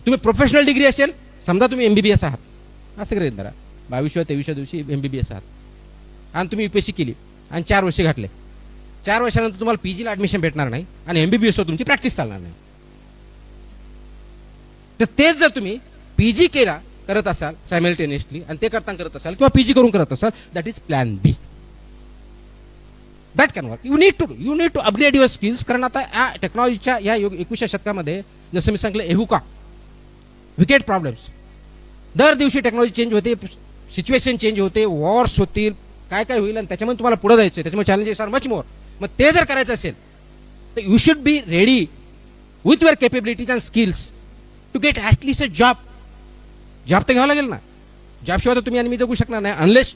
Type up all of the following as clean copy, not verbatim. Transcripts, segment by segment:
तुम्ही professional degree असेल, समजा तुम्ही MBBS आहात असं गृहीत धरा, 22-23 दिवशी MBBS आहात आणि तुम्ही UPSC केली आणि 4 वर्ष घातले. 4 वर्षानंतर तुम्हाला PGला ॲडमिशन भेटणार नाही आणि MBBSवर तुमची प्रॅक्टिस चालणार नाही. तर तेच जर तुम्ही PG केला करत असाल सायमल्टेनियसली आणि ते करताना करत असाल किंवा PG करून करत असाल, that is plan B. That can work. You need to upgrade your skills. कारण आता या टेक्नॉलॉजीच्या या 21व्या शतकामध्ये जसं मी सांगितलं एहुका विकेट प्रॉब्लेम्स, दर दिवशी टेक्नॉलॉजी चेंज होते, सिच्युएशन चेंज होते, वॉर्स होतील, काय काय होईल आणि त्याच्यामध्ये तुम्हाला पुढे जायचं आहे. त्याच्यामुळे चॅलेंजेस आर मच मोर. मग ते जर करायचं असेल तर you should be ready with your capabilities and skills to get at least a job. Job तर घ्यावं लागेल ना. जॉबशिवाय तर तुम्ही आणि मी जगू शकणार नाही अनलेस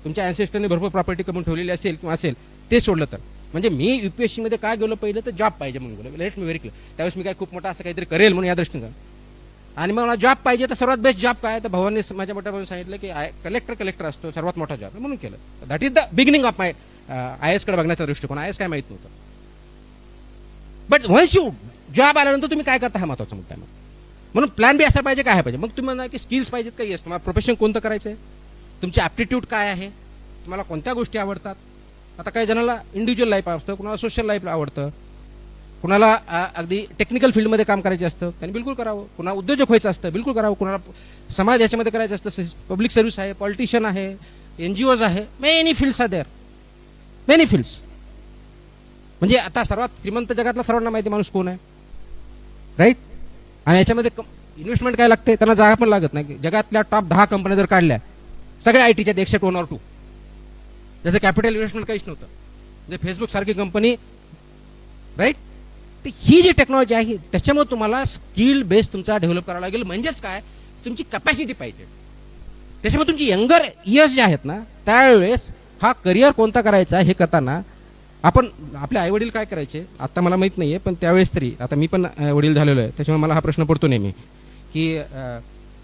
तुमच्या अँसेस्टरने भरपूर प्रॉपर्टी कमवून ठेवलेली असेल किंवा असेल, ते सोडलं तर. म्हणजे मी UPSC मध्ये काय गेलो पहिलं तर जॉब पाहिजे म्हणून गेलो. Let me very clear. त्यावेळेस मी काय खूप मोठा असं काहीतरी करेल म्हणून या दृष्टीनं. आणि मग मला जॉब पाहिजे तर सर्वात बेस्ट जॉब काय, तर भावांनी माझ्या मोठ्या भावाने सांगितलं की कलेक्टर असतो सर्वात मोठा जॉब म्हणून केलं. That is the beginning of my IAS कडे बघण्याचा दृष्टिकोन. IAS काय माहित नव्हतं. बट वन्स यू जॉब आल्यानंतर तुम्ही काय करता हा महत्वाचा मुद्दा आहे. म्हणून प्लॅन बी असा पाहिजे, काय पाहिजे. मग तुम्ही म्हणा की स्किल्स पाहिजेत का. येस. तुम्हाला प्रोफेशन कोणतं करायचं आहे, तुमची ॲप्टिट्यूड काय आहे, तुम्हाला कोणत्या गोष्टी आवडतात. आता काही जणांना इंडिव्हिज्युअल लाईफ आवडतं, कुणाला सोशल लाईफ आवडतं, कुणाला अगदी टेक्निकल फील्डमध्ये काम करायचे असतं, त्यांनी बिलकुल करावं. कुणाला उद्योजक व्हायचं असतं, बिलकुल करावं. कुणाला समाज याच्यामध्ये करायचं असतं, पब्लिक सर्व्हिस आहे, पॉलिटिशियन आहे, NGOज आहे, many fields are there, many fields. म्हणजे आता सर्वात श्रीमंत जगातला सर्वांना माहिती माणूस कोण आहे, राईट. आणि याच्यामध्ये इन्व्हेस्टमेंट काय लागते, त्यांना जागा पण लागत नाही. जगातल्या टॉप 10 कंपन्या जर काढल्या सगळ्या ITच्या एक्सेप्ट 1 or 2, त्याचं कॅपिटल इन्व्हेस्टमेंट काहीच नव्हतं. म्हणजे फेसबुक सारखी कंपनी, राईट. तर ही जी टेक्नॉलॉजी आहे त्याच्यामुळे तुम्हाला स्किल बेस तुमचा डेव्हलप करावा लागेल. म्हणजेच काय, तुमची कॅपॅसिटी पाहिजे. त्याच्यामुळे तुमची यंगर इयर्स जे आहेत ना, त्यावेळेस हा करिअर कोणता करायचा हे करताना आपण आपले आईवडील काय करायचे आता मला माहीत नाही आहे, पण त्यावेळेस तरी, आता मी पण वडील झालेलो आहे त्याच्यामुळे मला हा प्रश्न पडतो नेहमी की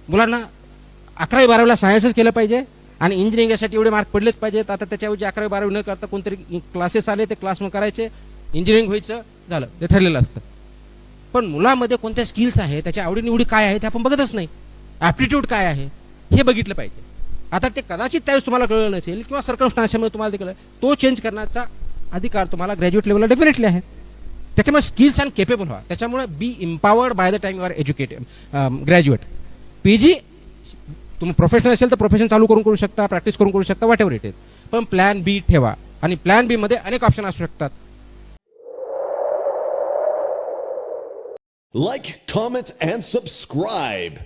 मुलांना 11वी-12वीला सायन्सच केलं पाहिजे आणि इंजिनिअरिंग यासाठी एवढे मार्क पडलेच पाहिजेत. आता त्याच्याऐवजी 11वी-12वी न करता कोणतरी क्लासेस आले, ते क्लास मग करायचे, इंजिनिअरिंग व्हायचं, झालं, ते ठरलेलं असतं. पण मुलामध्ये कोणत्या स्किल्स आहे, त्याच्या आवडीनिवडी काय आहे ते आपण बघतच नाही. ॲप्टिट्यूड काय आहे हे बघितलं पाहिजे. आता ते कदाचित त्यावेळेस तुम्हाला कळलं नसेल किंवा सर्कमस्टान्समध्ये तुम्हाला ते कळलं, तो चेंज करण्याचा अधिकार तुम्हाला ग्रॅज्युएट लेवलला डेफिनेटली आहे. त्याच्यामुळे स्किल्स अँड केपेबल व्हा. त्याच्यामुळे be empowered by the time you are educated graduate. PG तुम्ही प्रोफेशनल असेल तर प्रोफेशन चालू करू शकता, प्रॅक्टिस करू शकता, वॉट एव्हर इट इज. पण प्लॅन बी ठेवा आणि प्लॅन बी मध्ये अनेक ऑप्शन असू शकतात. Like, comment, and subscribe.